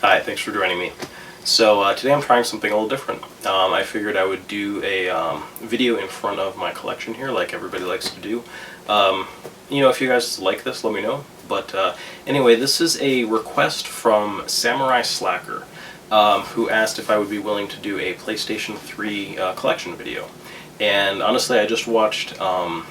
Hi, thanks for joining me. So today I'm trying something a little different. I figured I would do a video in front of my collection here, like everybody likes to do. If you guys like this, let me know. But anyway, this is a request from Samurai Slacker, who asked if I would be willing to do a PlayStation 3 collection video. And honestly, I just watched, Games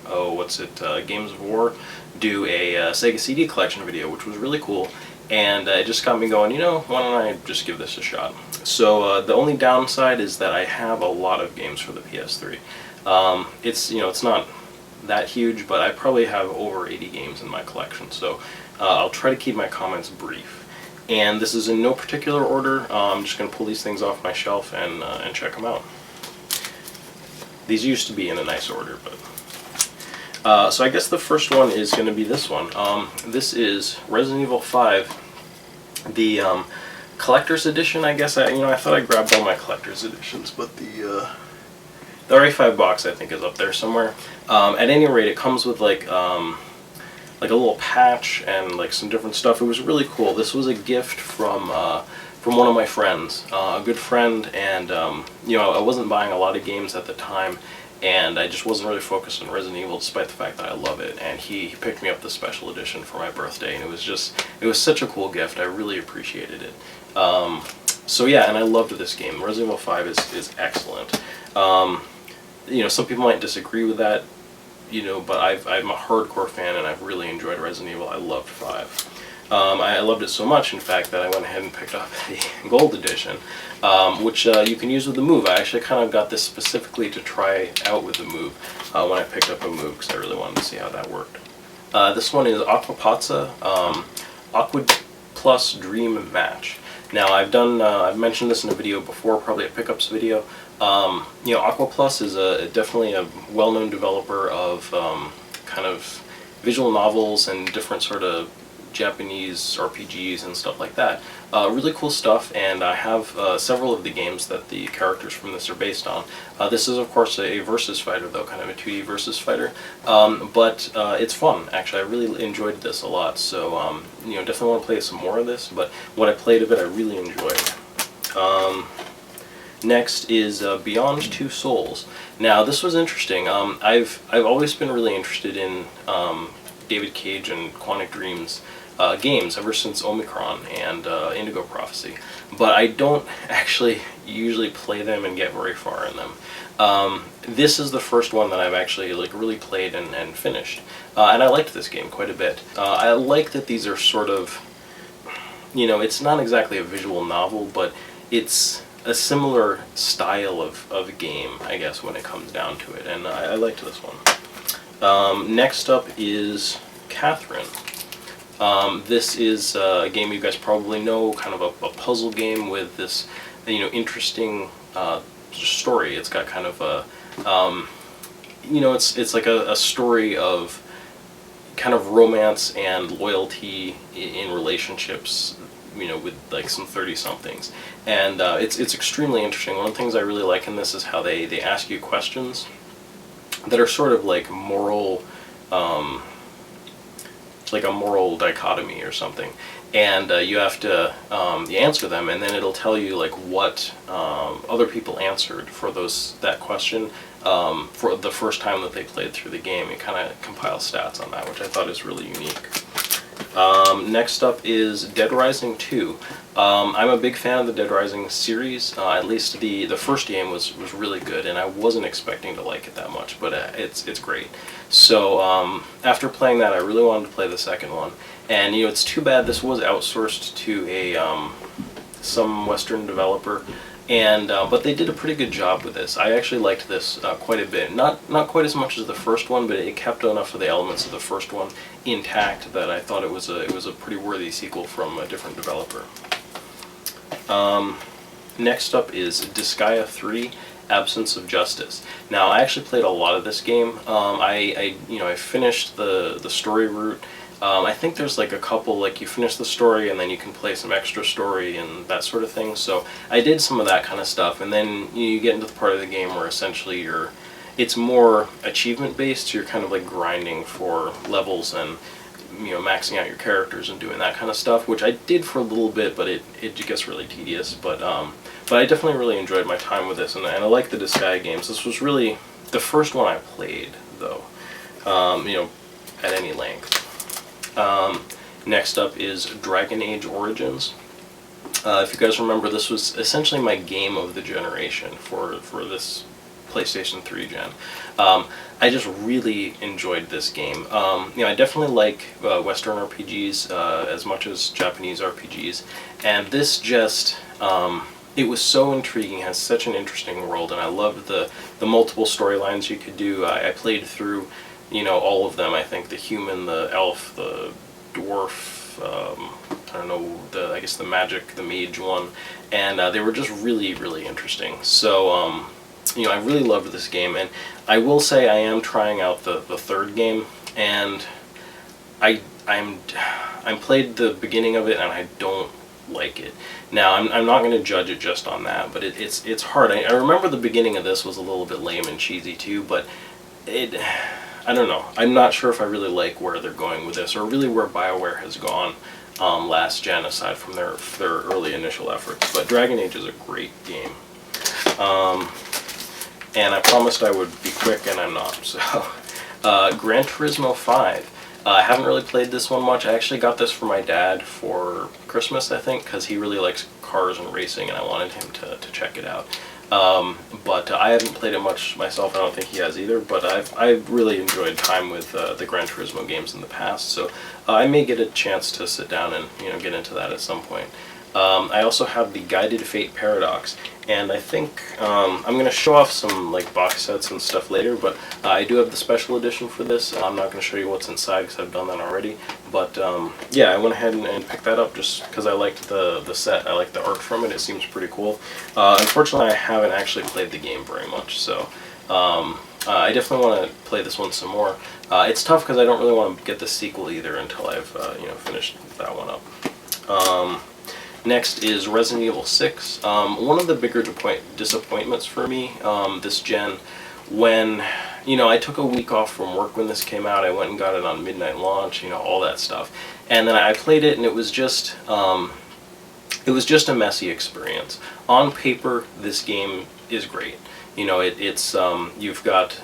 of War do a Sega CD collection video, which was really cool. And it just got me going, why don't I just give this a shot? So the only downside is that I have a lot of games for the PS3. It's not that huge, but I probably have over 80 games in my collection, so I'll try to keep my comments brief. And this is in no particular order. I'm just going to pull these things off my shelf and check them out. These used to be in a nice order, but... so I guess the first one is going to be this one. This is Resident Evil 5, the collector's edition. I guess I thought I grabbed all my collector's editions, but the RA5 box I think is up there somewhere. At any rate, it comes with like a little patch and like some different stuff. It was really cool. This was a gift from one of my friends, a good friend, and I wasn't buying a lot of games at the time. And I just wasn't really focused on Resident Evil, despite the fact that I love it. And he picked me up the special edition for my birthday, and it was such a cool gift. I really appreciated it. So yeah, and I loved this game. Resident Evil 5 is excellent. Some people might disagree with that, but I'm a hardcore fan, and I've really enjoyed Resident Evil. I loved 5. I loved it so much, in fact, that I went ahead and picked up the Gold Edition, which you can use with the Move. I actually kind of got this specifically to try out with the Move when I picked up a Move, because I really wanted to see how that worked. This one is Aquapazza Aqua Plus Dream Match. Now, I've mentioned this in a video before, probably a pickups video. Aqua Plus is definitely a well-known developer of kind of visual novels and different sort of Japanese RPGs and stuff like that. Really cool stuff, and I have several of the games that the characters from this are based on. This is, of course, a versus fighter, though, kind of a 2D versus fighter, but it's fun, actually. I really enjoyed this a lot, so definitely want to play some more of this, but what I played of it I really enjoyed. Next is Beyond Two Souls. Now, this was interesting. I've always been really interested in David Cage and Quantic Dream's games ever since Omicron and Indigo Prophecy, but I don't actually usually play them and get very far in them. This is the first one that I've actually really played and finished, and I liked this game quite a bit. I like that these are sort of, it's not exactly a visual novel, but it's a similar style of game, I guess, when it comes down to it, and I liked this one. Next up is Catherine. This is a game you guys probably know, kind of a puzzle game with this, interesting story. It's got kind of a, it's like a story of kind of romance and loyalty in relationships, with like some 30-somethings. And it's extremely interesting. One of the things I really like in this is how they ask you questions that are sort of like moral, like a moral dichotomy or something, and you have to answer them, and then it'll tell you like what other people answered for that question for the first time that they played through the game. It kind of compiles stats on that, which I thought is really unique. Next up is Dead Rising 2. I'm a big fan of the Dead Rising series. At least the first game was really good, and I wasn't expecting to like it that much, but it's great. So after playing that, I really wanted to play the second one, and it's too bad this was outsourced to some Western developer, and but they did a pretty good job with this. I actually liked this quite a bit. Not quite as much as the first one, but it kept enough of the elements of the first one intact that I thought it was a pretty worthy sequel from a different developer. Next up is Disgaea 3, Absence of Justice. Now, I actually played a lot of this game. I finished the story route. I think there's like a couple, like you finish the story and then you can play some extra story and that sort of thing. So I did some of that kind of stuff, and then you get into the part of the game where essentially it's more achievement based. So you're kind of like grinding for levels and maxing out your characters and doing that kind of stuff, which I did for a little bit, but it gets really tedious. But I definitely really enjoyed my time with this, and I like the Disgaea games. This was really the first one I played, though, at any length. Next up is Dragon Age Origins. If you guys remember, this was essentially my game of the generation for this PlayStation 3 gen. I just really enjoyed this game. I definitely like Western RPGs as much as Japanese RPGs, and this just it was so intriguing. It has such an interesting world, and I loved the multiple storylines you could do. I played through all of them. I think the human, the elf, the dwarf. I don't know, I guess the magic, the mage one, and they were just really, really interesting. So, I really loved this game, and I will say I am trying out the third game, and I played the beginning of it, and I don't like it. Now, I'm not going to judge it just on that, but it's hard. I remember the beginning of this was a little bit lame and cheesy too, but I don't know. I'm not sure if I really like where they're going with this, or really where BioWare has gone last gen, aside from their early initial efforts. But Dragon Age is a great game. And I promised I would be quick, and I'm not. So, Gran Turismo 5. I haven't really played this one much. I actually got this for my dad for Christmas, I think, because he really likes cars and racing, and I wanted him to check it out. But I haven't played it much myself. I don't think he has either. But I've really enjoyed time with the Gran Turismo games in the past, so I may get a chance to sit down and get into that at some point. I also have the Guided Fate Paradox, and I think I'm going to show off some box sets and stuff later, but I do have the special edition for this. I'm not going to show you what's inside because I've done that already, but yeah, I went ahead and picked that up just because I liked the set. I like the art from it. It seems pretty cool. Unfortunately, I haven't actually played the game very much, so I definitely want to play this one some more. It's tough because I don't really want to get the sequel either until I've finished that one up. Next is Resident Evil 6. One of the bigger disappointments for me this gen, when I took a week off from work when this came out. I went and got it on midnight launch, all that stuff, and then I played it, and it was just a messy experience. On paper, this game is great. It's you've got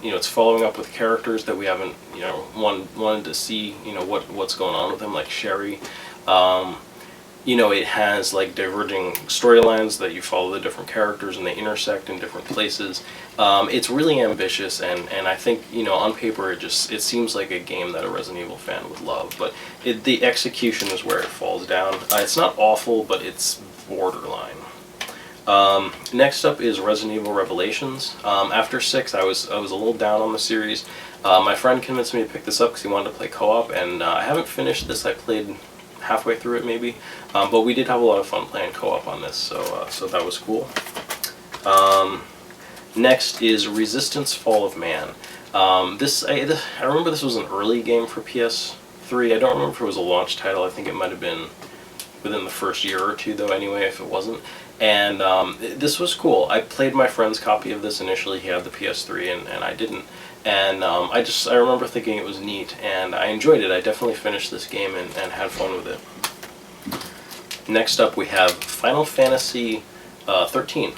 it's following up with characters that we haven't wanted to see what's going on with them, like Sherry. It has diverging storylines that you follow the different characters, and they intersect in different places. It's really ambitious, and I think on paper it seems like a game that a Resident Evil fan would love, but the execution is where it falls down. It's not awful, but it's borderline. Next up is Resident Evil Revelations. After 6, I was a little down on the series. My friend convinced me to pick this up because he wanted to play co-op, and I haven't finished this. I played halfway through it maybe, but we did have a lot of fun playing co-op on this, so that was cool. Next is Resistance: Fall of Man. I remember this was an early game for PS3. I don't remember if it was a launch title. I think it might have been within the first year or two, though, anyway, if it wasn't. And this was cool. I played my friend's copy of this initially. He had the PS3, and I didn't. And I remember thinking it was neat, and I enjoyed it. I definitely finished this game and had fun with it. Next up, we have Final Fantasy 13.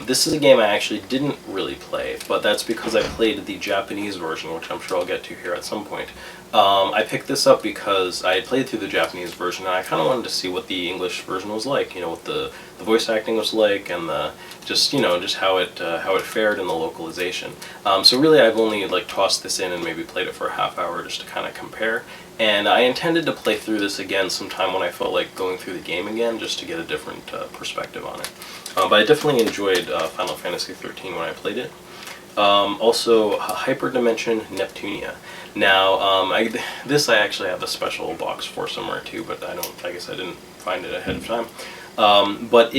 This is a game I actually didn't really play, but that's because I played the Japanese version, which I'm sure I'll get to here at some point. I picked this up because I had played through the Japanese version, and I kind of wanted to see what the English version was like, what the voice acting was like, and just how it fared in the localization. So really, I've only tossed this in and maybe played it for a half hour just to kind of compare. And I intended to play through this again sometime when I felt like going through the game again, just to get a different perspective on it. But I definitely enjoyed Final Fantasy 13 when I played it. Also, Hyperdimension Neptunia. Now, I actually have a special box for somewhere too, but I guess I didn't find it ahead of time. But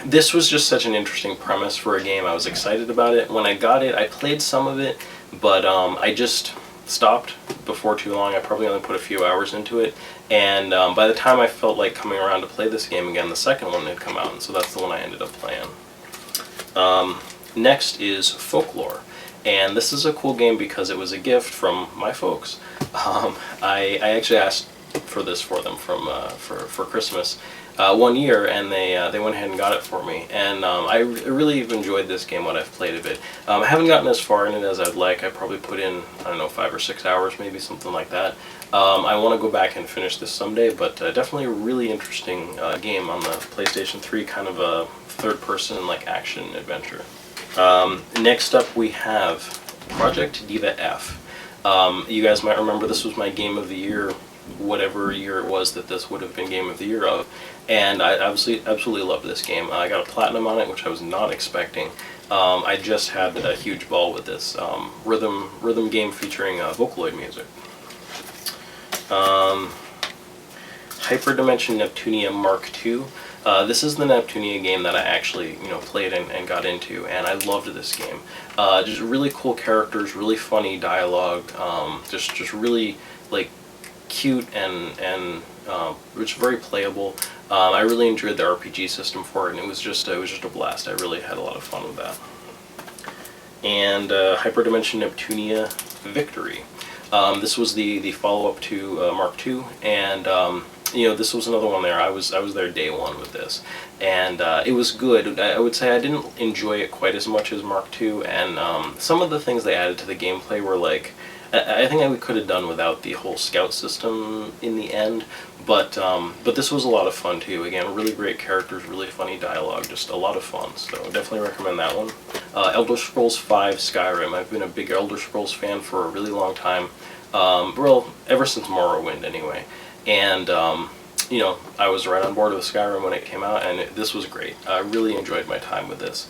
this was just such an interesting premise for a game. I was excited about it. When I got it, I played some of it, but I just stopped before too long. I probably only put a few hours into it, and by the time I felt like coming around to play this game again, the second one had come out, and so that's the one I ended up playing. Next is Folklore, And this is a cool game because it was a gift from my folks. I actually asked for this for them for Christmas one year, and they went ahead and got it for me. And I really have enjoyed this game, what I've played of it. I haven't gotten as far in it as I'd like. I probably put in, I don't know, 5 or 6 hours, maybe something like that. I want to go back and finish this someday, but definitely a really interesting game on the PlayStation 3, kind of a third-person like action adventure. Next up we have Project Diva F. You guys might remember this was my Game of the Year, whatever year it was that this would have been Game of the Year of, and I absolutely loved this game. I got a platinum on it, which I was not expecting. I just had a huge ball with this rhythm game featuring Vocaloid music. Hyperdimension Neptunia Mark II. This is the Neptunia game that I actually, played and got into, and I loved this game. Just really cool characters, really funny dialogue, just really like cute and which very playable. I really enjoyed the RPG system for it, and it was just a blast. I really had a lot of fun with that. And Hyperdimension Neptunia Victory. This was the follow-up to Mark II, and this was another one there. I was there day one with this, and it was good. I would say I didn't enjoy it quite as much as Mark II, and some of the things they added to the gameplay were like, I think we could have done without the whole scout system in the end, but this was a lot of fun too. Again, really great characters, really funny dialogue, just a lot of fun. So definitely recommend that one. Elder Scrolls V Skyrim. I've been a big Elder Scrolls fan for a really long time. Well, ever since Morrowind anyway. And I was right on board with Skyrim when it came out, and this was great. I really enjoyed my time with this.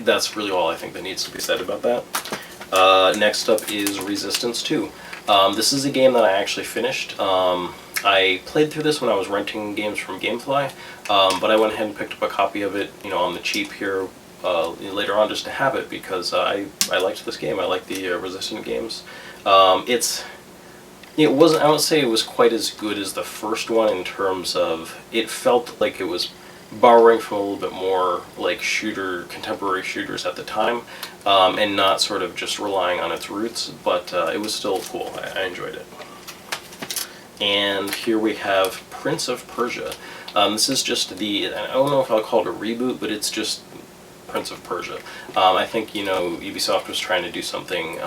That's really all I think that needs to be said about that. Next up is Resistance 2. This is a game that I actually finished. I played through this when I was renting games from Gamefly, but I went ahead and picked up a copy of it, on the cheap here later on just to have it because I liked this game. I like the Resistant games. It wasn't, I don't say it was quite as good as the first one in terms of it felt like it was borrowing from a little bit more like contemporary shooters at the time, and not sort of just relying on its roots, but it was still cool. I enjoyed it. And here we have Prince of Persia. This is just I don't know if I'll call it a reboot, but it's just Prince of Persia. I think, Ubisoft was trying to do something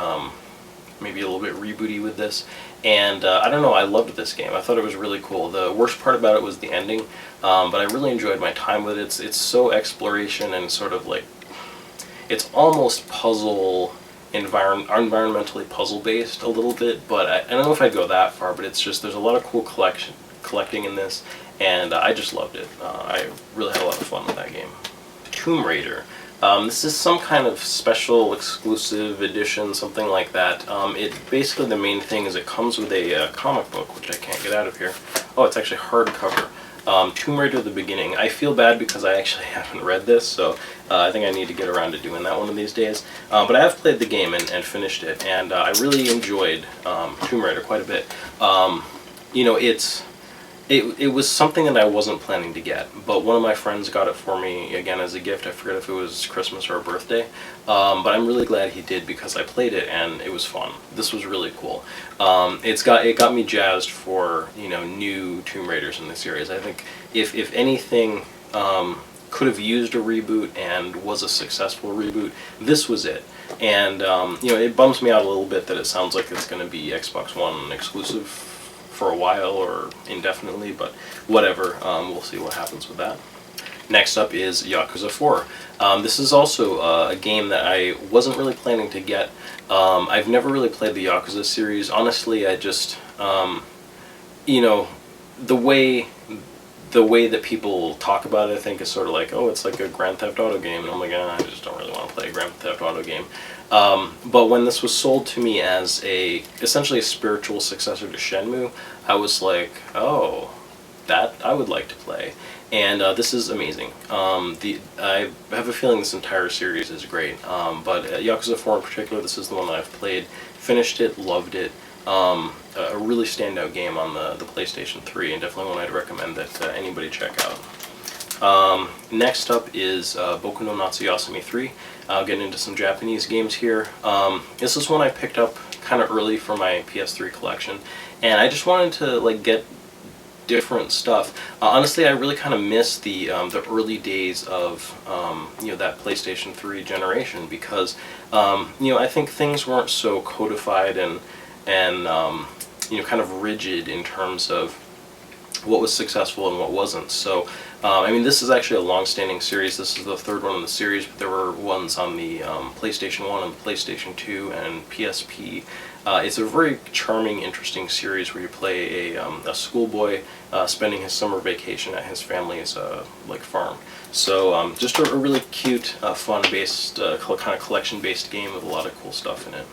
maybe a little bit rebooty with this, and I don't know, I loved this game. I thought it was really cool. The worst part about it was the ending, but I really enjoyed my time with it. It's so exploration and sort of like, it's almost puzzle, environmentally puzzle based a little bit, but I don't know if I'd go that far, but it's just, there's a lot of cool collecting in this, and I just loved it. I really had a lot of fun with that game. Tomb Raider. This is some kind of special exclusive edition, something like that. Basically the main thing is it comes with a comic book, which I can't get out of here. Oh, it's actually hardcover. Tomb Raider: The Beginning. I feel bad because I actually haven't read this, so I think I need to get around to doing that one of these days. But I have played the game and finished it, and I really enjoyed Tomb Raider quite a bit. It was something that I wasn't planning to get, but one of my friends got it for me, again, as a gift. I forget if it was Christmas or a birthday, but I'm really glad he did because I played it and it was fun. This was really cool. It got me jazzed for, new Tomb Raiders in the series. I think if anything could have used a reboot and was a successful reboot, this was it. And, it bums me out a little bit that it sounds like it's going to be Xbox One exclusive for a while or indefinitely, but whatever, we'll see what happens with that. Next up is Yakuza 4. This is also a game that I wasn't really planning to get. I've never really played the Yakuza series. Honestly, I just, the way that people talk about it, I think, is sort of like, oh, it's like a Grand Theft Auto game, and I'm like, I just don't really want to play a Grand Theft Auto game. But when this was sold to me as essentially a spiritual successor to Shenmue, I was like, oh, that I would like to play. And this is amazing. I have a feeling this entire series is great, but Yakuza 4 in particular, this is the one that I've played, finished it, loved it. A really standout game on the PlayStation 3, and definitely one I'd recommend that anybody check out. Next up is Boku no Natsuyasumi 3. I'll get into some Japanese games here. This is one I picked up kind of early for my PS3 collection, and I just wanted to like get different stuff. Honestly, I really kind of miss the early days of that PlayStation 3 generation, because I think things weren't so codified and kind of rigid in terms of what was successful and what wasn't. So this is actually a long-standing series. This is the third one in the series, but there were ones on the PlayStation 1 and PlayStation 2 and PSP. It's a very charming, interesting series where you play a schoolboy spending his summer vacation at his family's farm. So just a really cute, fun-based, kind of collection-based game with a lot of cool stuff in it.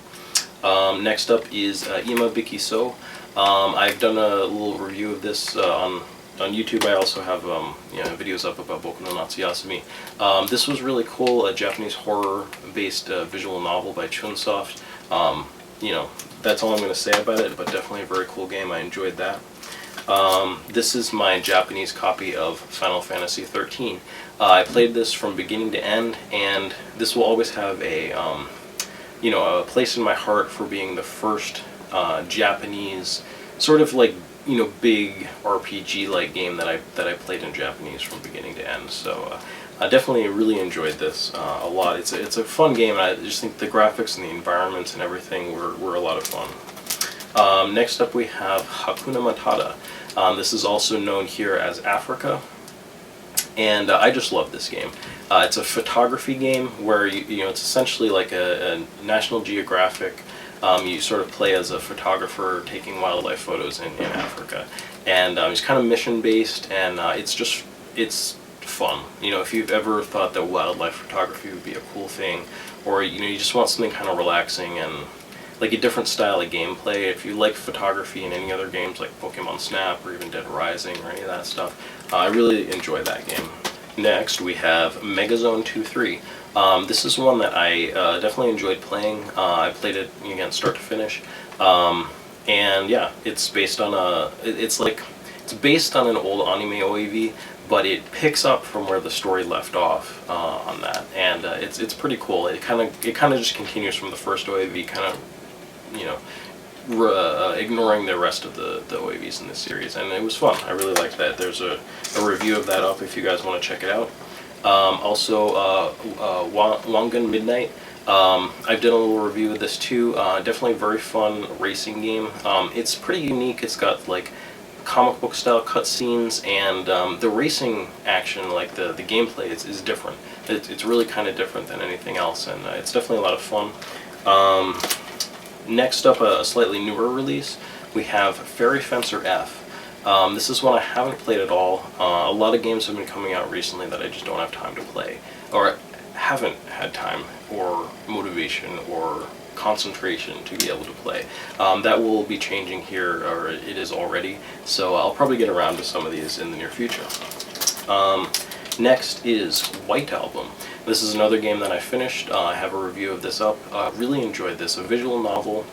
Next up is Ima Biki So. I've done a little review of this on YouTube. I also have videos up about Boku no Natsuyasumi. This was really cool, a Japanese horror-based visual novel by Chunsoft. That's all I'm going to say about it, but definitely a very cool game. I enjoyed that. This is my Japanese copy of Final Fantasy XIII. I played this from beginning to end, and this will always have a place in my heart for being the first Japanese sort of big RPG-like game that I played in Japanese from beginning to end. So I definitely really enjoyed this a lot. It's a fun game, and I just think the graphics and the environments and everything were a lot of fun. Next up we have Hakuna Matata. This is also known here as Africa, and I just love this game. It's a photography game where it's essentially like a National Geographic. You sort of play as a photographer taking wildlife photos in Africa, and it's kind of mission based, and it's fun. If you've ever thought that wildlife photography would be a cool thing, or you just want something kind of relaxing and like a different style of gameplay. If you like photography in any other games like Pokemon Snap or even Dead Rising or any of that stuff, I really enjoy that game. Next we have Megazone 2-3. This is one that I definitely enjoyed playing. I played it again start to finish, and yeah, it's based on it's based on an old anime OAV, but it picks up from where the story left off on that, and it's pretty cool. It kind of just continues from the first OAV, kind of ignoring the rest of the OAVs in this series, and it was fun. I really liked that. There's a review of that up if you guys want to check it out. Also, Wangan Midnight. I've done a little review of this too. Definitely a very fun racing game. It's pretty unique. It's got like comic book style cutscenes, and the racing action, like the gameplay, is different. It's really kind of different than anything else, and it's definitely a lot of fun. Next up, a slightly newer release, we have Fairy Fencer F. This is one I haven't played at all. A lot of games have been coming out recently that I just don't have time to play, or haven't had time or motivation or concentration to be able to play. That will be changing here, or it is already, so I'll probably get around to some of these in the near future. Next is White Album. This is another game that I finished. I have a review of this up. Really enjoyed this. A visual novel.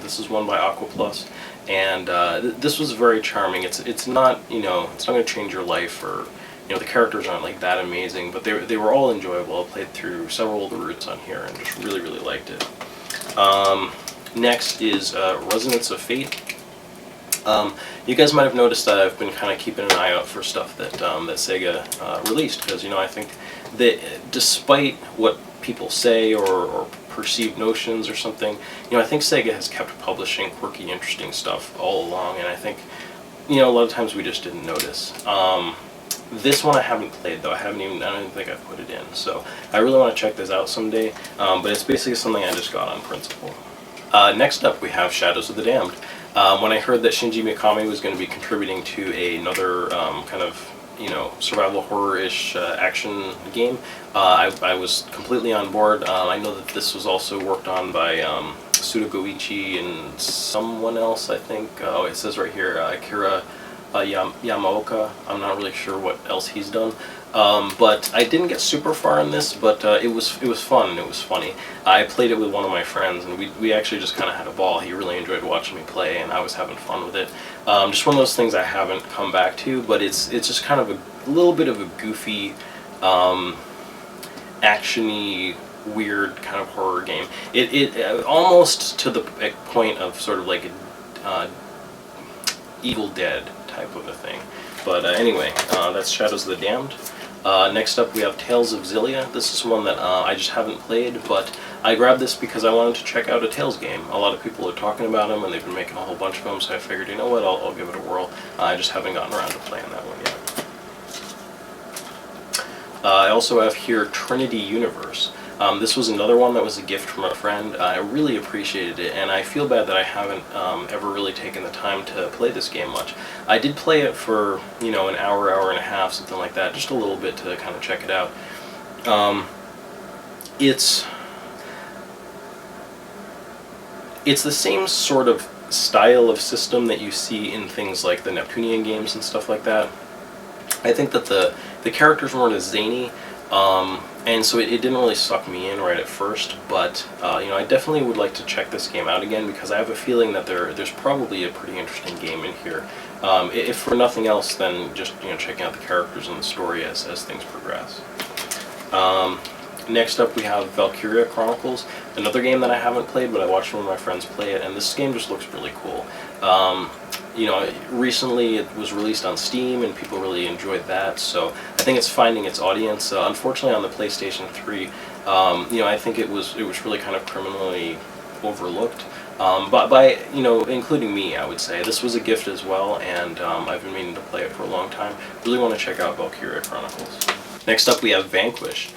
This is one by Aqua Plus, and this was very charming. It's not it's not going to change your life, or the characters aren't like that amazing, but they were all enjoyable. I played through several of the routes on here and just really liked it. Next is Resonance of Fate. You guys might have noticed that I've been kind of keeping an eye out for stuff that Sega released, because I think that despite what people say or perceived notions or something, I think Sega has kept publishing quirky, interesting stuff all along, and I think a lot of times we just didn't notice. This one I haven't played though. I don't even think I've put it in, so I really want to check this out someday. But it's basically something I just got on principle. Next up we have Shadows of the Damned. When I heard that Shinji Mikami was going to be contributing to another kind of survival horror-ish action game, I was completely on board. I know that this was also worked on by Suda Goichi and someone else, I think. Oh, it says right here, Akira Yamaoka. I'm not really sure what else he's done. But I didn't get super far in this, but it was fun and it was funny. I played it with one of my friends, and we actually just kind of had a ball. He really enjoyed watching me play, and I was having fun with it. Just one of those things I haven't come back to, but it's just kind of a little bit of a goofy, actiony, weird kind of horror game. It almost to the point of sort of like a Evil Dead type of a thing. But anyway, that's Shadows of the Damned. Next up we have Tales of Xillia. This is one that I just haven't played, but I grabbed this because I wanted to check out a Tales game. A lot of people are talking about them, and they've been making a whole bunch of them, so I figured, you know what, I'll give it a whirl. I just haven't gotten around to playing that one yet. I also have here Trinity Universe. This was another one that was a gift from a friend. I really appreciated it, and I feel bad that I haven't ever really taken the time to play this game much. I did play it for, you know, an hour, hour and a half, something like that, just a little bit to kind of check it out. It's the same sort of style of system that you see in things like the Neptunian games and stuff like that. I think that the characters weren't as zany, and so it didn't really suck me in right at first, but you know, I definitely would like to check this game out again, because I have a feeling that there's probably a pretty interesting game in here. If for nothing else, then just, you know, checking out the characters and the story as things progress. Next up we have Valkyria Chronicles, another game that I haven't played, but I watched one of my friends play it, and this game just looks really cool. You know, recently it was released on Steam, and people really enjoyed that, so I think it's finding its audience. Unfortunately, on the PlayStation 3, you know, I think it was really kind of criminally overlooked. But by, you know, including me, I would say. This was a gift as well, and I've been meaning to play it for a long time. Really want to check out Valkyria Chronicles. Next up we have Vanquished.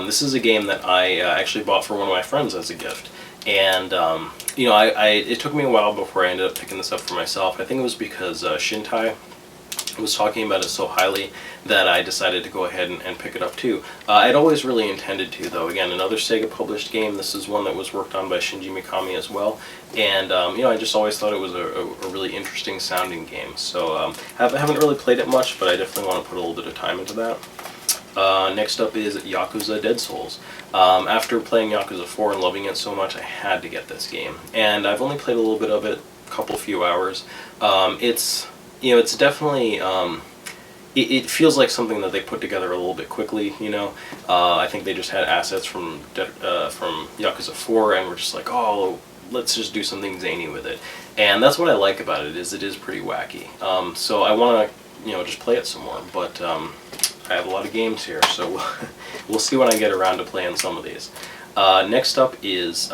This is a game that I actually bought for one of my friends as a gift. And, you know, it took me a while before I ended up picking this up for myself. I think it was because Shintai was talking about it so highly that I decided to go ahead and pick it up too. I'd always really intended to, though. Again, another Sega published game. This is one that was worked on by Shinji Mikami as well. And, you know, I just always thought it was a really interesting sounding game. So I haven't really played it much, but I definitely want to put a little bit of time into that. Next up is Yakuza Dead Souls. After playing Yakuza 4 and loving it so much, I had to get this game. And I've only played a little bit of it, a few hours. It's, you know, it's definitely, it feels like something that they put together a little bit quickly, you know. I think they just had assets from Yakuza 4 and were just like, oh, let's just do something zany with it. And that's what I like about it, is it is pretty wacky. So I want to, you know, just play it some more, but I have a lot of games here, so we'll see when I get around to playing some of these. Next up is, it's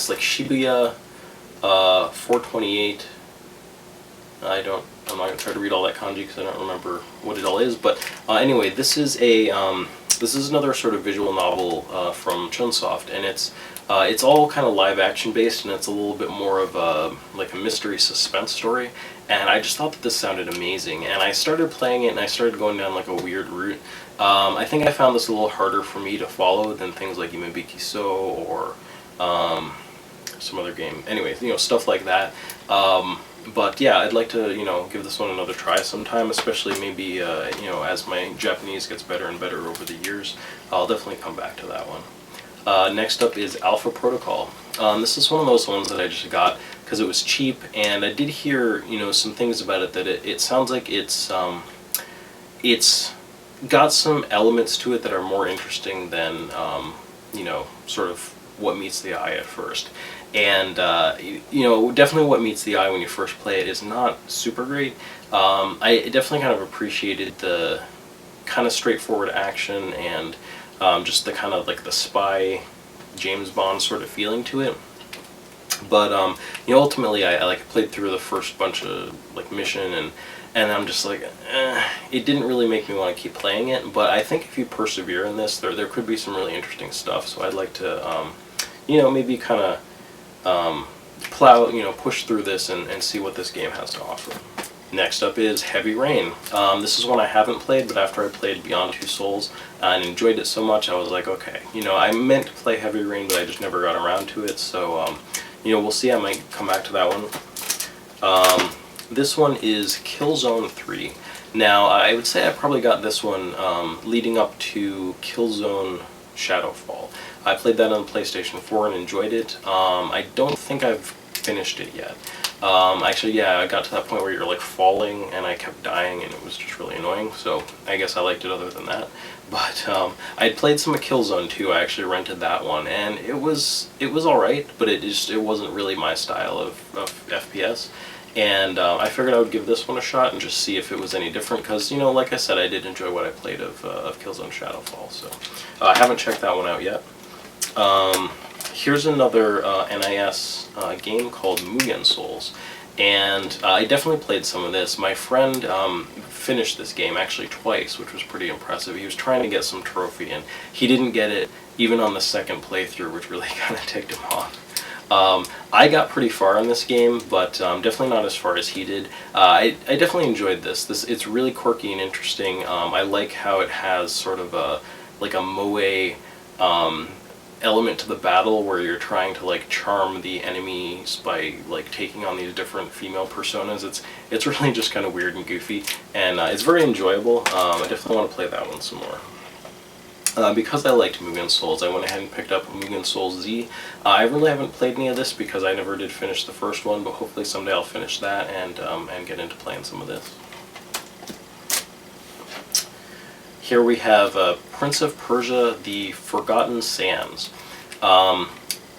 like Shibuya 428. I'm not going to try to read all that kanji because I don't remember what it all is, but anyway, this is another sort of visual novel from Chunsoft, and it's all kind of live action based, and it's a little bit more of like a mystery suspense story. And I just thought that this sounded amazing, and I started playing it, and I started going down like a weird route. I think I found this a little harder for me to follow than things like Yumebiki So or some other game. Anyways, you know, stuff like that. But yeah, I'd like to, you know, give this one another try sometime, especially maybe, you know, as my Japanese gets better and better over the years. I'll definitely come back to that one. Next up is Alpha Protocol. This is one of those ones that I just got because it was cheap, and I did hear, you know, some things about it that it sounds like it's got some elements to it that are more interesting than, you know, sort of what meets the eye at first. And, you know, definitely what meets the eye when you first play it is not super great. I definitely kind of appreciated the kind of straightforward action and just the kind of like the spy James Bond sort of feeling to it. But you know, ultimately I like played through the first bunch of like mission, and I'm just like, it didn't really make me want to keep playing it. But I think if you persevere in this, there could be some really interesting stuff. So I'd like to you know, maybe kind of push through this and see what this game has to offer. Next up is Heavy Rain. This is one I haven't played, but after I played Beyond Two Souls and enjoyed it so much, I was like, okay, you know, I meant to play Heavy Rain, but I just never got around to it, so, you know, we'll see. I might come back to that one. This one is Killzone 3. Now, I would say I probably got this one leading up to Killzone Shadowfall. I played that on the PlayStation 4 and enjoyed it. I don't think I've finished it yet. Actually, yeah, I got to that point where you're like falling and I kept dying and it was just really annoying, so I guess I liked it other than that. But I'd played some of Killzone 2. I actually rented that one, and it was alright, but it wasn't really my style of FPS. And I figured I would give this one a shot and just see if it was any different, because, you know, like I said, I did enjoy what I played of Killzone Shadowfall, so I haven't checked that one out yet. Here's another NIS game called Mugen Souls, and I definitely played some of this. My friend finished this game actually twice, which was pretty impressive. He was trying to get some trophy, and he didn't get it even on the second playthrough, which really kind of ticked him off. I got pretty far in this game, but definitely not as far as he did. I definitely enjoyed this. It's really quirky and interesting. I like how it has sort of a moe element to the battle, where you're trying to like charm the enemies by like taking on these different female personas. It's really just kind of weird and goofy, and it's very enjoyable. I definitely want to play that one some more. Because I liked Mugen Souls, I went ahead and picked up Mugen Souls Z. I really haven't played any of this because I never did finish the first one, but hopefully someday I'll finish that and get into playing some of this. Here we have Prince of Persia: The Forgotten Sands.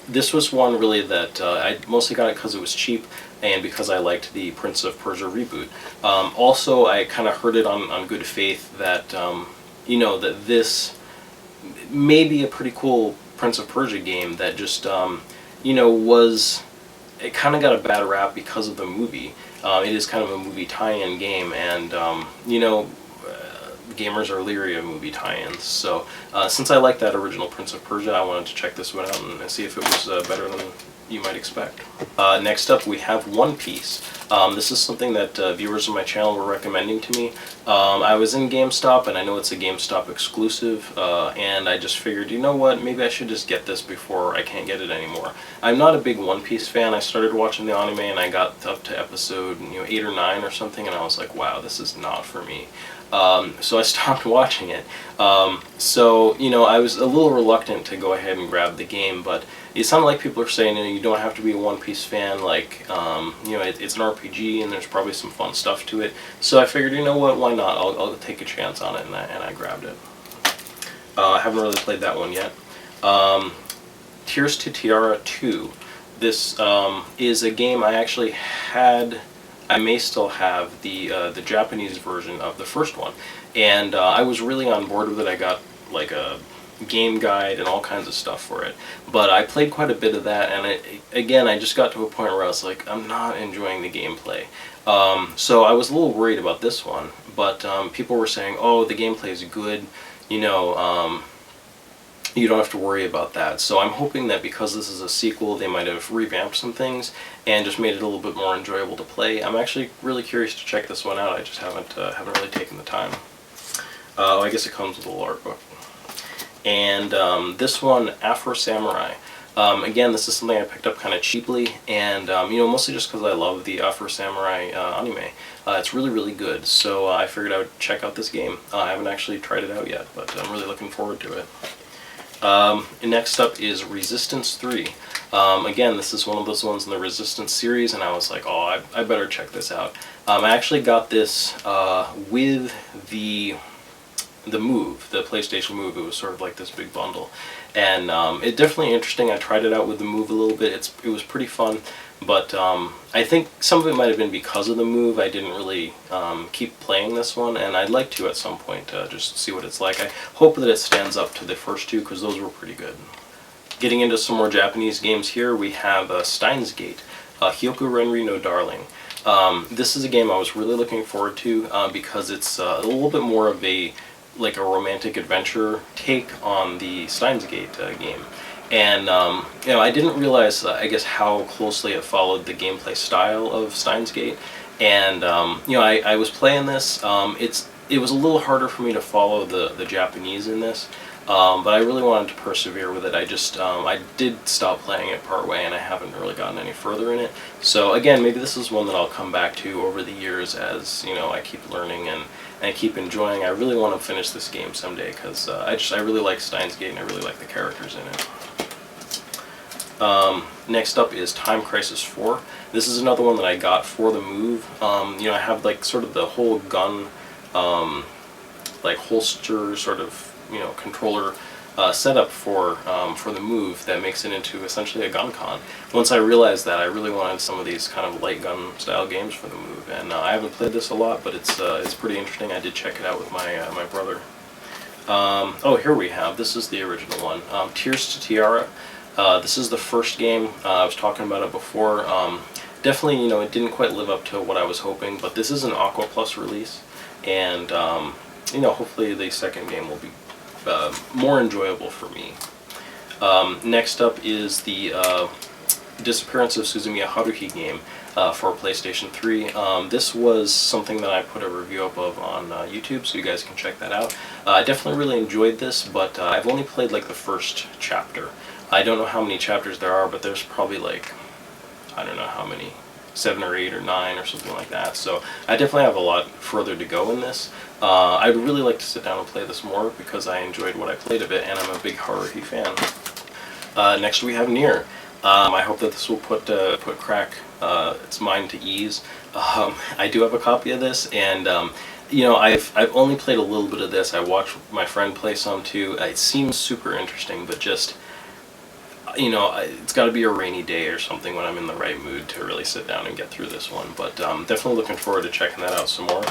This was one really that I mostly got it because it was cheap and because I liked the Prince of Persia reboot. Also, I kind of heard it on good faith that, you know, that this may be a pretty cool Prince of Persia game that just, you know, it kind of got a bad rap because of the movie. It is kind of a movie tie-in game, and, you know, gamers are leery of movie tie-ins, so since I like that original Prince of Persia, I wanted to check this one out and see if it was better than you might expect. Next up, we have One Piece. This is something that viewers of my channel were recommending to me. I was in GameStop, and I know it's a GameStop exclusive, and I just figured, you know what, maybe I should just get this before I can't get it anymore. I'm not a big One Piece fan. I started watching the anime, and I got up to episode 8 or 9 or something, and I was like, wow, this is not for me. So I stopped watching it. So, you know, I was a little reluctant to go ahead and grab the game, but it sounded like people are saying, you know, you don't have to be a One Piece fan, like, you know, it's an RPG and there's probably some fun stuff to it. So I figured, you know what, why not? I'll take a chance on it, and I grabbed it. I haven't really played that one yet. Tears to Tiara 2. This is a game I actually had. I may still have the Japanese version of the first one, and I was really on board with it. I got like a game guide and all kinds of stuff for it, but I played quite a bit of that, and again, I just got to a point where I was like, I'm not enjoying the gameplay. So I was a little worried about this one, but people were saying, oh, the gameplay is good, you know, you don't have to worry about that. So I'm hoping that because this is a sequel, they might have revamped some things and just made it a little bit more enjoyable to play. I'm actually really curious to check this one out. I just haven't really taken the time. I guess it comes with a little art book. And this one, Afro Samurai. Again, this is something I picked up kind of cheaply, and you know, mostly just because I love the Afro Samurai anime. It's really, really good, so I figured I would check out this game. I haven't actually tried it out yet, but I'm really looking forward to it. Next up is Resistance 3. Again, this is one of those ones in the Resistance series, and I was like, oh, I better check this out. I actually got this with the Move, the PlayStation Move. It was sort of like this big bundle, and it's definitely interesting. I tried it out with the Move a little bit. It was pretty fun, but I think some of it might have been because of the Move. I didn't really keep playing this one, and I'd like to at some point just see what it's like. I hope that it stands up to the first two, because those were pretty good. Getting into some more Japanese games here, we have Steins Gate, Hyoku Renri no Darling. This is a game I was really looking forward to because it's a little bit more of a romantic adventure take on the Steins Gate game. And, you know, I didn't realize, I guess, how closely it followed the gameplay style of Steins Gate. And, you know, I was playing this. It was a little harder for me to follow the Japanese in this. but I really wanted to persevere with it. I did stop playing it partway, and I haven't really gotten any further in it. So again, maybe this is one that I'll come back to over the years as, you know, I keep learning and keep enjoying. I really want to finish this game someday because I really like Steins Gate and I really like the characters in it. Next up is Time Crisis 4. This is another one that I got for the Move. You know, I have like sort of the whole gun, like holster sort of, you know, controller setup for the Move that makes it into essentially a gun con. Once I realized that, I really wanted some of these kind of light gun style games for the Move, and I haven't played this a lot, but it's pretty interesting. I did check it out with my my brother. Oh, here we have, this is the original one, Tears to Tiara. This is the first game. I was talking about it before. Definitely, you know, it didn't quite live up to what I was hoping, but this is an Aqua Plus release, and you know, hopefully the second game will be more enjoyable for me. Next up is the Disappearance of Suzumiya Haruhi game for PlayStation 3. This was something that I put a review up of on YouTube, so you guys can check that out. I definitely really enjoyed this, but I've only played like the first chapter. I don't know how many chapters there are, but there's probably like, I don't know how many, 7 or 8 or 9 or something like that. So I definitely have a lot further to go in this. I'd really like to sit down and play this more because I enjoyed what I played of it, and I'm a big Haruhi fan. Next we have Nier. I hope that this will put Crack its mind to ease. I do have a copy of this, and you know, I've only played a little bit of this. I watched my friend play some too. It seems super interesting, but just, you know, it's got to be a rainy day or something when I'm in the right mood to really sit down and get through this one. But definitely looking forward to checking that out some more.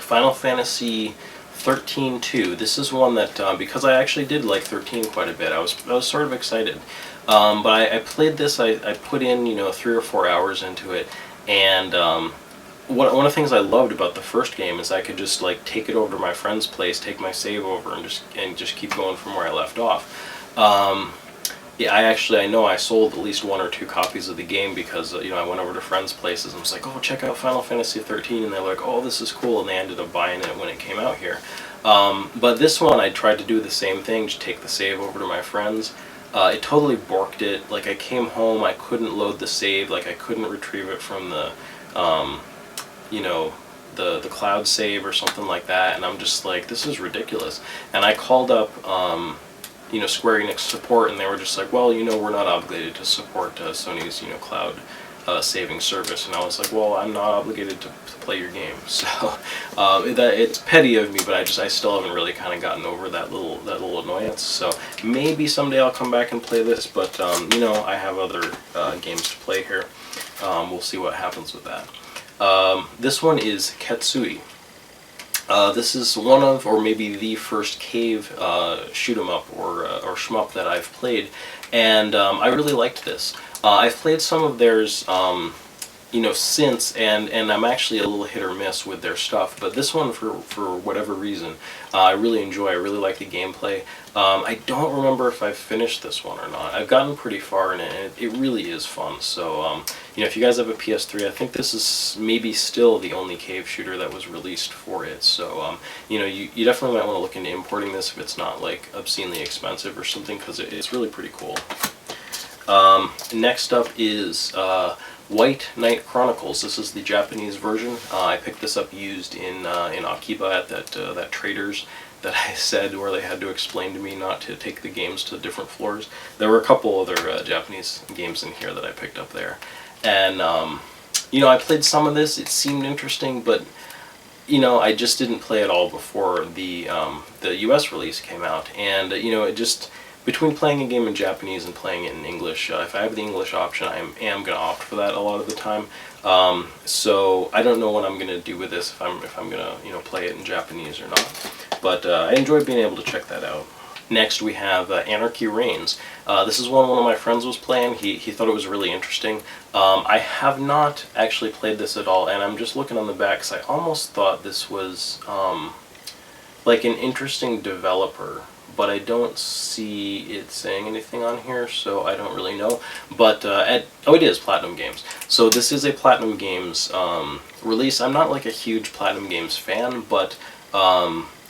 Final Fantasy 13-2. This is one that, because I actually did like 13 quite a bit, I was sort of excited. But I played this, I put in, you know, 3 or 4 hours into it, and one of the things I loved about the first game is I could just like take it over to my friend's place, take my save over, and just keep going from where I left off. Yeah, I know I sold at least 1 or 2 copies of the game because you know, I went over to friends' places and was like, oh, check out Final Fantasy 13, and they're like, oh, this is cool, and they ended up buying it when it came out here. But this one I tried to do the same thing, just take the save over to my friends. It totally borked it. Like, I came home, I couldn't load the save, like I couldn't retrieve it from the you know, the cloud save or something like that, and I'm just like, this is ridiculous. And I called up you know, Square Enix support, and they were just like, well, you know, we're not obligated to support Sony's, you know, cloud saving service. And I was like, well, I'm not obligated to play your game. So it's petty of me, but I still haven't really kind of gotten over that little annoyance. So maybe someday I'll come back and play this, but you know, I have other games to play here. We'll see what happens with that. This one is Ketsui. This is one of, or maybe the first cave shoot 'em up or shmup that I've played, and I really liked this. I've played some of theirs, you know, since, and I'm actually a little hit or miss with their stuff, but this one, for whatever reason, I really enjoy. I really like the gameplay. I don't remember if I've finished this one or not. I've gotten pretty far in it, and it really is fun. So, you know, if you guys have a PS3, I think this is maybe still the only cave shooter that was released for it. So, you know, you definitely might want to look into importing this if it's not, like, obscenely expensive or something, because it's really pretty cool. Next up is White Knight Chronicles. This is the Japanese version. I picked this up used in Akiba at that Traders that I said, where they had to explain to me not to take the games to different floors. There were a couple other Japanese games in here that I picked up there, and you know, I played some of this. It seemed interesting, but you know, I just didn't play it all before the U.S. release came out, and you know, it just, between playing a game in Japanese and playing it in English, if I have the English option, I am going to opt for that a lot of the time. So I don't know what I'm going to do with this, if I'm going to, you know, play it in Japanese or not. But I enjoyed being able to check that out. Next we have Anarchy Reigns. This is one of my friends was playing. He thought it was really interesting. I have not actually played this at all, and I'm just looking on the back because I almost thought this was like an interesting developer, but I don't see it saying anything on here, so I don't really know. But oh, it is Platinum Games. So this is a Platinum Games release. I'm not like a huge Platinum Games fan, but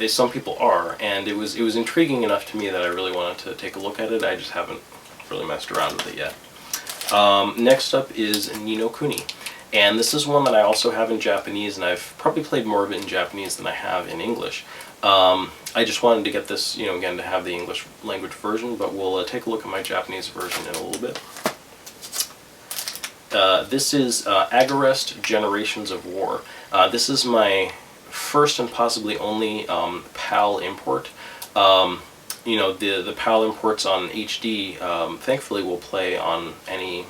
some people are, and it was intriguing enough to me that I really wanted to take a look at it. I just haven't really messed around with it yet. Next up is Ni no Kuni, and this is one that I also have in Japanese, and I've probably played more of it in Japanese than I have in English. I just wanted to get this, again, to have the English language version, but we'll take a look at my Japanese version in a little bit. This is Agarest Generations of War. This is my first and possibly only PAL import. The PAL imports on HD, thankfully, will play on any,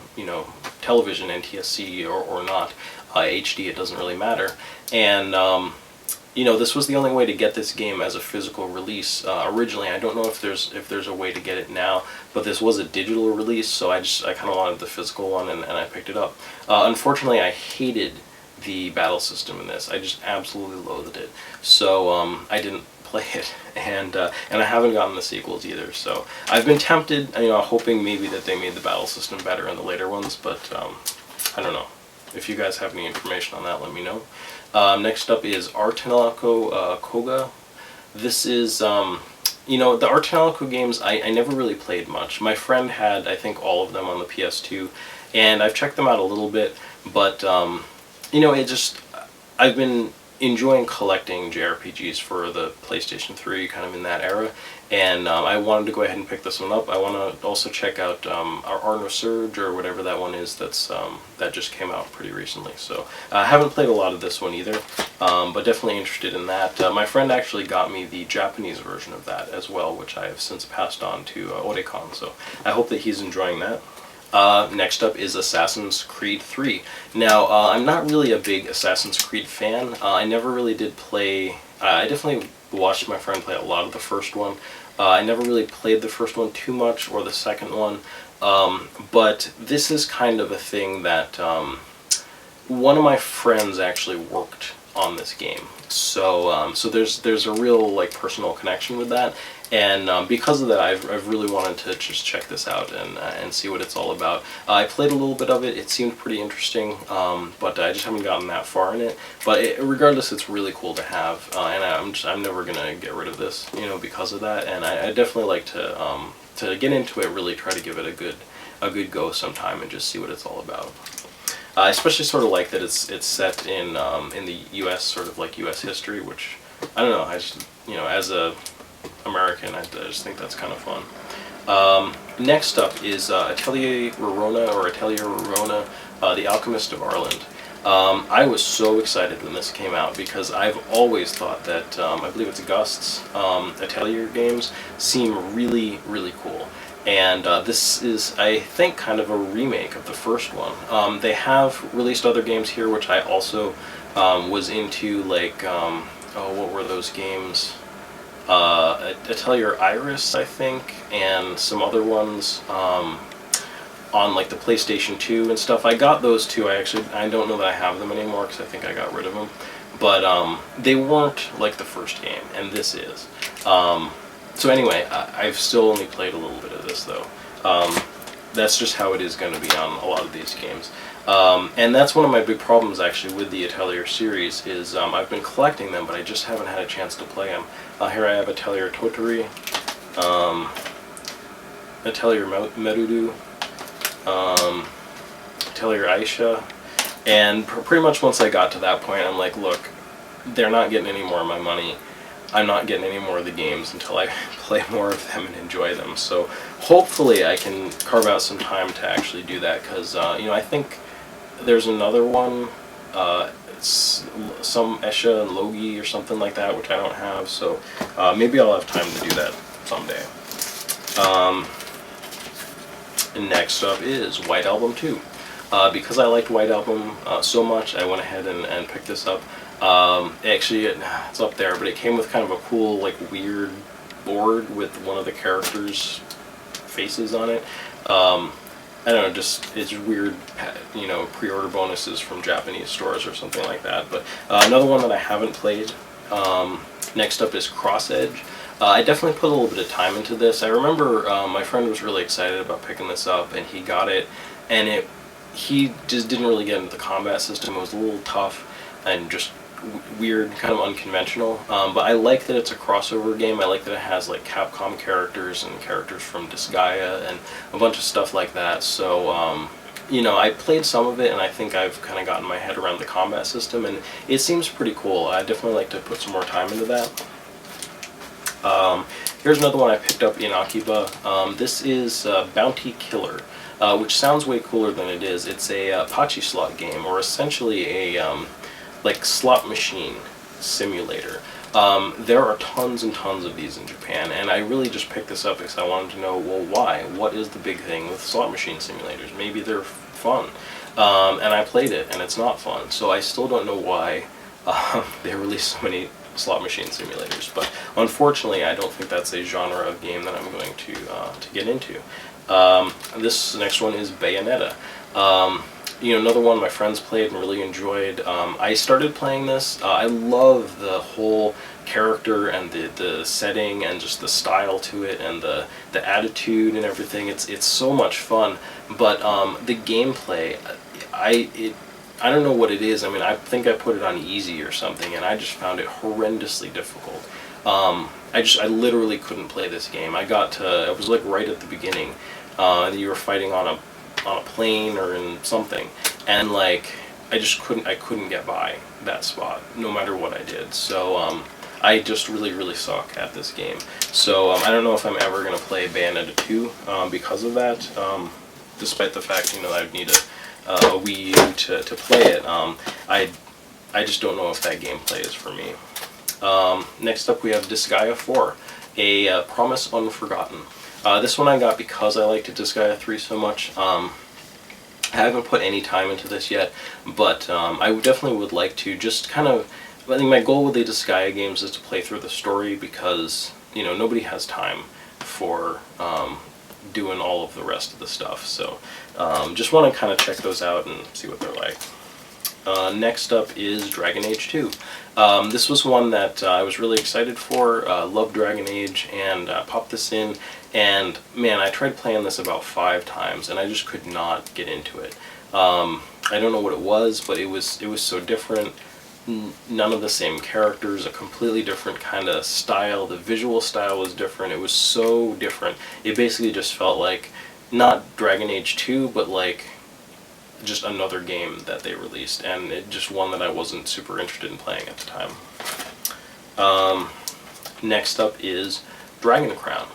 television, NTSC or not. HD, it doesn't really matter. And, this was the only way to get this game as a physical release originally. I don't know if there's a way to get it now, but this was a digital release, so I kind of wanted the physical one, and I picked it up. Unfortunately, I hated the battle system in this. I just absolutely loathed it. So I didn't play it, and I haven't gotten the sequels either. So I've been tempted, hoping maybe that they made the battle system better in the later ones, but I don't know. If you guys have any information on that, let me know. Next up is Artenalco Koga. This is, the Artenalco games I never really played much. My friend had, I think, all of them on the PS2, and I've checked them out a little bit, but, I've been enjoying collecting JRPGs for the PlayStation 3, kind of in that era, and I wanted to go ahead and pick this one up. I want to also check out Nosurge, or whatever that one is that just came out pretty recently. So I haven't played a lot of this one either, but definitely interested in that. My friend actually got me the Japanese version of that as well, which I have since passed on to Orecon, so I hope that he's enjoying that. Next up is Assassin's Creed 3. Now, I'm not really a big Assassin's Creed fan. I never really did play... I definitely watched my friend play a lot of the first one. I never really played the first one too much, or the second one. But this is kind of a thing that one of my friends actually worked on this game. So there's a real personal connection with that. And because of that, I've really wanted to just check this out and see what it's all about. I played a little bit of it. It seemed pretty interesting, but I just haven't gotten that far in it. But regardless, it's really cool to have, and I'm never gonna get rid of this, because of that. And I definitely like to get into it, really try to give it a good go sometime and just see what it's all about. I especially sort of like that it's set in the U.S., sort of like U.S. history, which I don't know. I just as a American, I just think that's kind of fun. Next up is Atelier Rorona, The Alchemist of Arland. I was so excited when this came out because I've always thought that, I believe it's Gust's Atelier games seem really, really cool. And this is, I think, kind of a remake of the first one. They have released other games here, which I also was into, what were those games? Atelier Iris, I think, and some other ones on the PlayStation 2 and stuff. I got those too. I don't know that I have them anymore because I think I got rid of them. But they weren't like the first game, and this is. So anyway, I've still only played a little bit of this though. That's just how it is going to be on a lot of these games. And that's one of my big problems actually with the Atelier series is I've been collecting them, but I just haven't had a chance to play them. Here I have Atelier Totori, Atelier Merudu, Atelier Aisha, and pretty much once I got to that point, I'm like, look, they're not getting any more of my money. I'm not getting any more of the games until I play more of them and enjoy them. So hopefully I can carve out some time to actually do that, because I think there's another one, some Esha and Logi or something like that, which I don't have, so maybe I'll have time to do that someday. Next up is White Album 2. Because I liked White Album so much, I went ahead and picked this up. Actually, it's up there, but it came with kind of a cool, weird board with one of the characters' faces on it. I don't know, just it's weird, pre-order bonuses from Japanese stores or something like that. But another one that I haven't played. Next up is Cross Edge. I definitely put a little bit of time into this. I remember my friend was really excited about picking this up, and he got it, and he just didn't really get into the combat system. It was a little tough and just weird, kind of unconventional, but I like that it's a crossover game. I like that it has like Capcom characters and characters from Disgaea and a bunch of stuff like that. So you know, I played some of it, and I think I've kind of gotten my head around the combat system, and it seems pretty cool. I'd definitely like to put some more time into that. Here's another one I picked up in Akiba. This is Bounty Killer, which sounds way cooler than it is. It's a Pachi slot game, or essentially a like slot machine simulator. There are tons and tons of these in Japan, and I really just picked this up because I wanted to know, well, why? What is the big thing with slot machine simulators? Maybe they're fun. And I played it, and it's not fun. So I still don't know why they released so many slot machine simulators. But unfortunately, I don't think that's a genre of game that I'm going to get into. This next one is Bayonetta. You know, another one my friends played and really enjoyed. I started playing this. I love the whole character and the setting and just the style to it and the attitude and everything. It's so much fun. But the gameplay, I don't know what it is. I mean, I think I put it on easy or something, and I just found it horrendously difficult. I literally couldn't play this game. I was like right at the beginning. You were fighting on a plane or in something, and like I couldn't get by that spot no matter what I did. So I just really suck at this game. So I don't know if I'm ever gonna play Bayonetta 2 because of that, despite the fact, you know, I'd need a Wii U to play it. I just don't know if that gameplay is for me. Next up we have Disgaea 4, a Promise Unforgotten. This one I got because I liked Disgaea 3 so much. I haven't put any time into this yet, but I definitely would like to just kind of... I think my goal with the Disgaea games is to play through the story because, you know, nobody has time for doing all of the rest of the stuff. So just want to kind of check those out and see what they're like. Next up is Dragon Age 2. This was one that I was really excited for. Loved Dragon Age, and popped this in, and man, I tried playing this about 5 times and I just could not get into it. I don't know what it was, but it was so different. None of the same characters, a completely different kind of style. The visual style was different. It was so different. It basically just felt like not Dragon Age 2, but like just another game that they released, and it just one that I wasn't super interested in playing at the time. Next up is Dragon's Crown,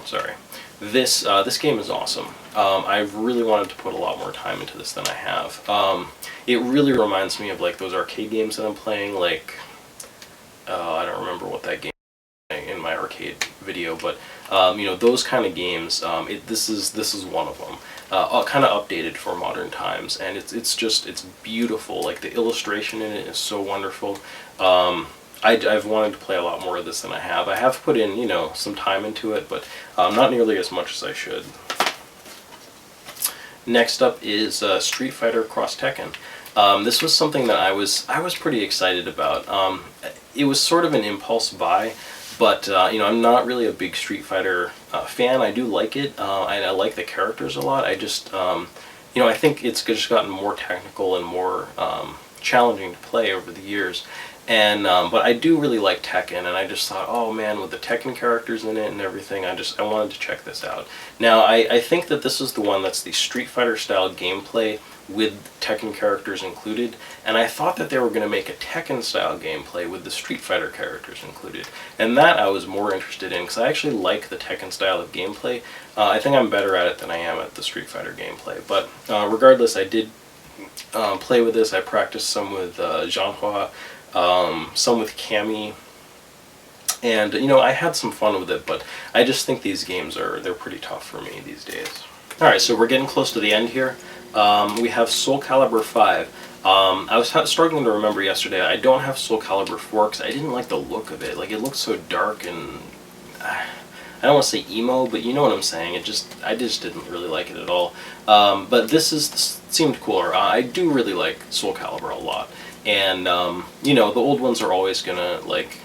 sorry. This game is awesome. I've really wanted to put a lot more time into this than I have. It really reminds me of like those arcade games that I'm playing, like I don't remember what that game in my arcade video, but you know, those kind of games. This is one of them. Kind of updated for modern times, and it's beautiful. Like the illustration in it is so wonderful. I've wanted to play a lot more of this than I have. I have put in, you know, some time into it, but not nearly as much as I should. Next up is Street Fighter Cross Tekken. This was something that I was pretty excited about. It was sort of an impulse buy, but you know, I'm not really a big Street Fighter fan. I do like it. I like the characters a lot. I just you know, I think it's just gotten more technical and more challenging to play over the years. And but I do really like Tekken, and I just thought, oh man, with the Tekken characters in it and everything, I wanted to check this out. Now I think that this is the one that's the Street Fighter style gameplay with Tekken characters included, and I thought that they were going to make a Tekken style gameplay with the Street Fighter characters included, and that I was more interested in because I actually like the Tekken style of gameplay. I think I'm better at it than I am at the Street Fighter gameplay, but regardless, I did play with this. I practiced some with Zhanghua, some with Cammy, and you know, I had some fun with it, but I just think these games they're pretty tough for me these days. Alright, so we're getting close to the end here. We have Soul Calibur 5. I was struggling to remember yesterday. I don't have Soul Calibur 4 because I didn't like the look of it. Like, it looked so dark and I don't want to say emo, but you know what I'm saying. I just didn't really like it at all. But this seemed cooler. I do really like Soul Calibur a lot. And, you know, the old ones are always gonna, like,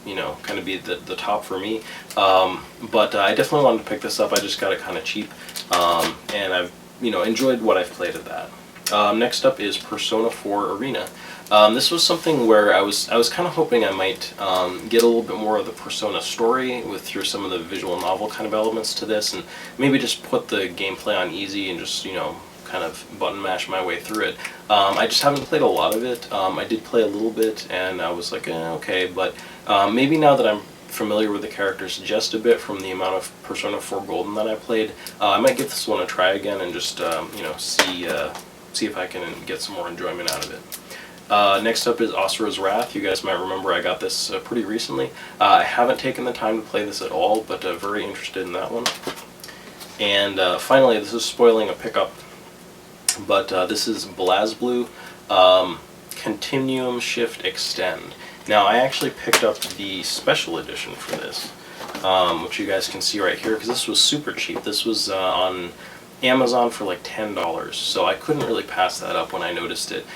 you know, kind of be the top for me. But I definitely wanted to pick this up. I just got it kind of cheap. And I've, you know, enjoyed what I've played of that. Next up is Persona 4 Arena. This was something where I was kind of hoping I might get a little bit more of the Persona story through some of the visual novel kind of elements to this, and maybe just put the gameplay on easy and just, you know, kind of button mash my way through it. I just haven't played a lot of it. I did play a little bit, and I was like, okay, but maybe now that I'm familiar with the characters just a bit from the amount of Persona 4 Golden that I played, I might give this one a try again and just you know, see if I can get some more enjoyment out of it. Next up is Asura's Wrath. You guys might remember I got this pretty recently. I haven't taken the time to play this at all, but very interested in that one. And finally, this is spoiling a pickup, but this is Blazblue Continuum Shift Extend. Now, I actually picked up the special edition for this, which you guys can see right here, because this was super cheap. This was on Amazon for like $10, so I couldn't really pass that up when I noticed it.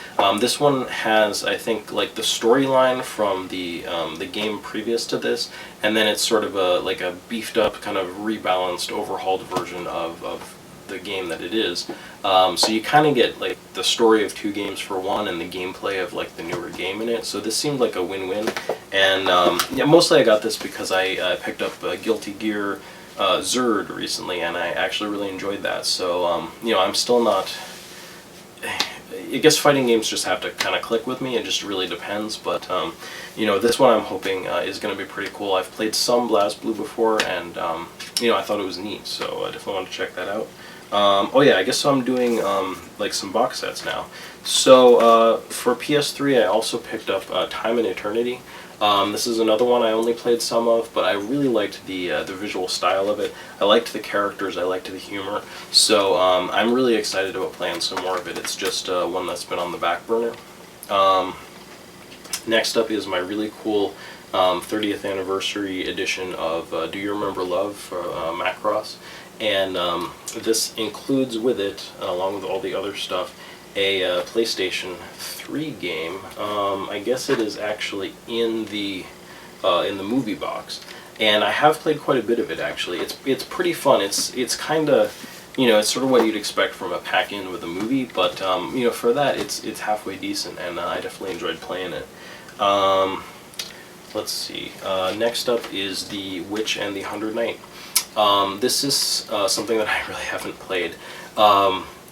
This one has, I think, like the storyline from the game previous to this, and then it's sort of like a beefed up, kind of rebalanced, overhauled version of the game that it is. So you kind of get like the story of two games for one, and the gameplay of like the newer game in it. So this seemed like a win-win, and yeah, mostly I got this because I picked up Guilty Gear Zerd recently, and I actually really enjoyed that. So you know, I'm still not. I guess fighting games just have to kind of click with me. It just really depends. But you know, this one I'm hoping is going to be pretty cool. I've played some Blazblue before, and you know, I thought it was neat. So I definitely want to check that out. Oh yeah, I guess I'm doing like some box sets now. So for PS3, I also picked up Time and Eternity. This is another one I only played some of, but I really liked the visual style of it. I liked the characters, I liked the humor, so I'm really excited about playing some more of it. It's just one that's been on the back burner. Next up is my really cool 30th anniversary edition of Do You Remember Love for Macross, and this includes with it, along with all the other stuff, a PlayStation 3 game. I guess it is actually in the movie box, and I have played quite a bit of it actually. It's pretty fun. It's kind of, you know, it's sort of what you'd expect from a pack-in with a movie, but you know, for that it's halfway decent, and I definitely enjoyed playing it. Let's see. Next up is The Witch and the 100 Knight. This is something that I really haven't played.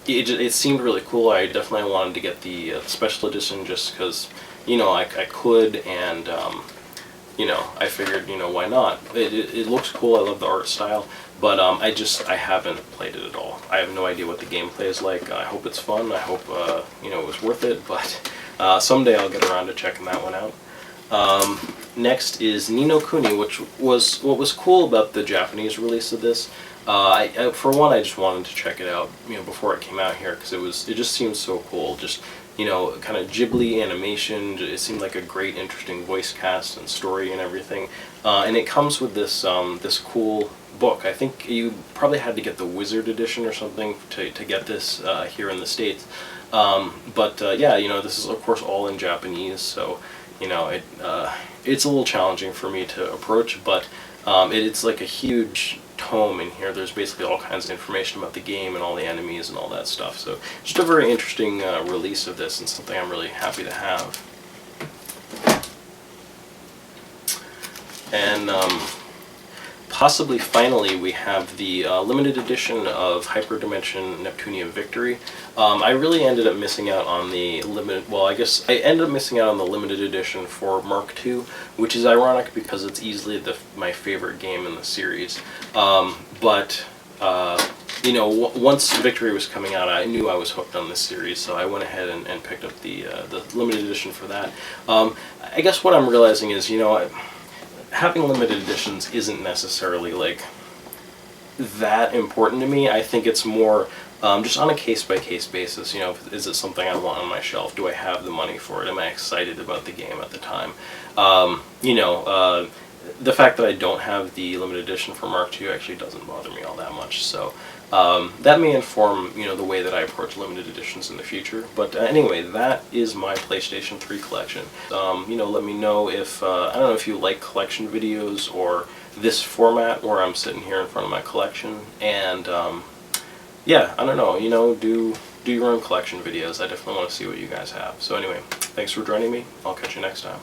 It seemed really cool. I definitely wanted to get the special edition just because, you know, I could, and you know, I figured, you know, why not? It looks cool. I love the art style, but I haven't played it at all. I have no idea what the gameplay is like. I hope it's fun. I hope you know, it was worth it, but someday I'll get around to checking that one out. Next is Ni no Kuni, which was what was cool about the Japanese release of this. For one, I just wanted to check it out, you know, before it came out here, because it just seemed so cool. Just, you know, kind of Ghibli animation. It seemed like a great, interesting voice cast and story and everything. And it comes with this this cool book. I think you probably had to get the Wizard edition or something to get this here in the States. But yeah, you know, this is of course all in Japanese, so you know, it's a little challenging for me to approach, but it's like a huge tome in here. There's basically all kinds of information about the game and all the enemies and all that stuff. So just a very interesting release of this, and something I'm really happy to have. And possibly finally we have the limited edition of Hyperdimension Neptunia Victory. I really ended up missing out on the limited, well, I guess I ended up missing out on the limited edition for Mark II, which is ironic because it's easily my favorite game in the series. But you know, once Victory was coming out, I knew I was hooked on this series, so I went ahead and picked up the limited edition for that. I guess what I'm realizing is, you know, having limited editions isn't necessarily like that important to me. I think it's more just on a case-by-case basis. You know, is it something I want on my shelf? Do I have the money for it? Am I excited about the game at the time? You know, the fact that I don't have the limited edition for Mark II actually doesn't bother me all that much. So that may inform, you know, the way that I approach limited editions in the future. But anyway, that is my PlayStation 3 collection. You know, let me know if, I don't know if you like collection videos or this format where I'm sitting here in front of my collection. And yeah, I don't know, you know, do do your own collection videos. I definitely want to see what you guys have. So anyway, thanks for joining me. I'll catch you next time.